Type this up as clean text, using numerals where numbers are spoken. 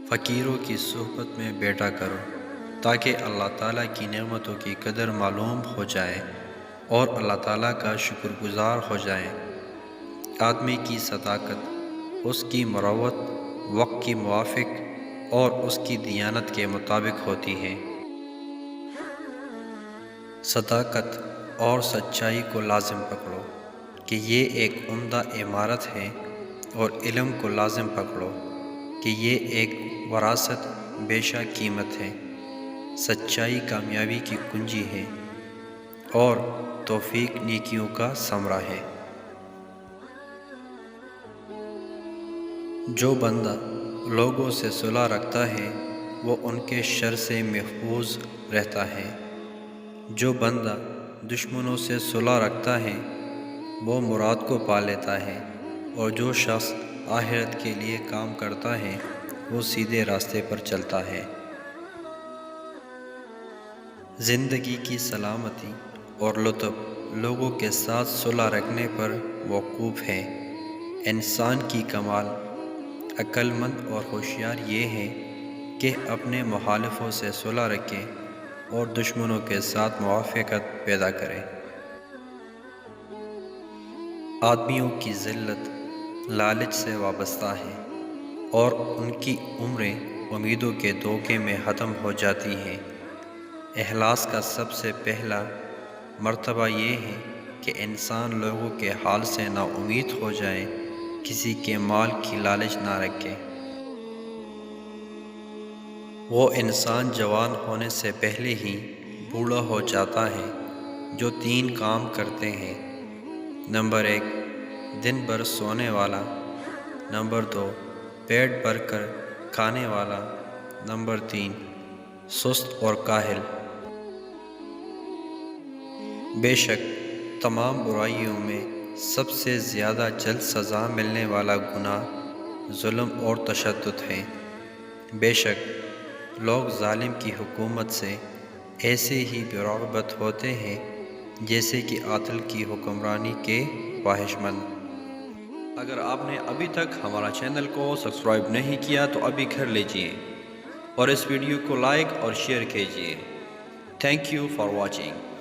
فقیروں کی صحبت میں بیٹھا کرو تاکہ اللہ تعالیٰ کی نعمتوں کی قدر معلوم ہو جائے اور اللہ تعالیٰ کا شکر گزار ہو جائیں۔ آدمی کی صداقت اس کی مروت وقت کی موافق اور اس کی دیانت کے مطابق ہوتی ہے۔ صداقت اور سچائی کو لازم پکڑو کہ یہ ایک عمدہ عمارت ہے، اور علم کو لازم پکڑو کہ یہ ایک وراثت بیشہ قیمت ہے۔ سچائی کامیابی کی کنجی ہے اور توفیق نیکیوں کا ثمرہ ہے۔ جو بندہ لوگوں سے صلح رکھتا ہے وہ ان کے شر سے محفوظ رہتا ہے۔ جو بندہ دشمنوں سے صلح رکھتا ہے وہ مراد کو پا لیتا ہے، اور جو شخص آخرت کے لیے کام کرتا ہے وہ سیدھے راستے پر چلتا ہے۔ زندگی کی سلامتی اور لطف لوگوں کے ساتھ صلح رکھنے پر موقوف ہے۔ انسان کی کمال، عقل مند اور ہوشیار یہ ہے کہ اپنے مخالفوں سے صلح رکھے اور دشمنوں کے ساتھ موافقت پیدا کرے۔ آدمیوں کی ذلت لالچ سے وابستہ ہے، اور ان کی عمریں امیدوں کے دھوکے میں ختم ہو جاتی ہیں۔ اخلاص کا سب سے پہلا مرتبہ یہ ہے کہ انسان لوگوں کے حال سے نا امید ہو جائے، کسی کے مال کی لالچ نہ رکھے۔ وہ انسان جوان ہونے سے پہلے ہی بوڑھا ہو جاتا ہے جو 3 کام کرتے ہیں۔ نمبر 1، دن بھر سونے والا۔ نمبر 2، پیٹ بھر کر کھانے والا۔ نمبر 3، سست اور کاہل۔ بے شک تمام برائیوں میں سب سے زیادہ جلد سزا ملنے والا گناہ ظلم اور تشدد ہے۔ بے شک لوگ ظالم کی حکومت سے ایسے ہی بے رغبت ہوتے ہیں جیسے کہ عادل کی حکمرانی کے خواہش مند۔ اگر آپ نے ابھی تک ہمارا چینل کو سبسکرائب نہیں کیا تو ابھی کر لیجئے، اور اس ویڈیو کو لائک اور شیئر کیجئے۔ Thank you for watching.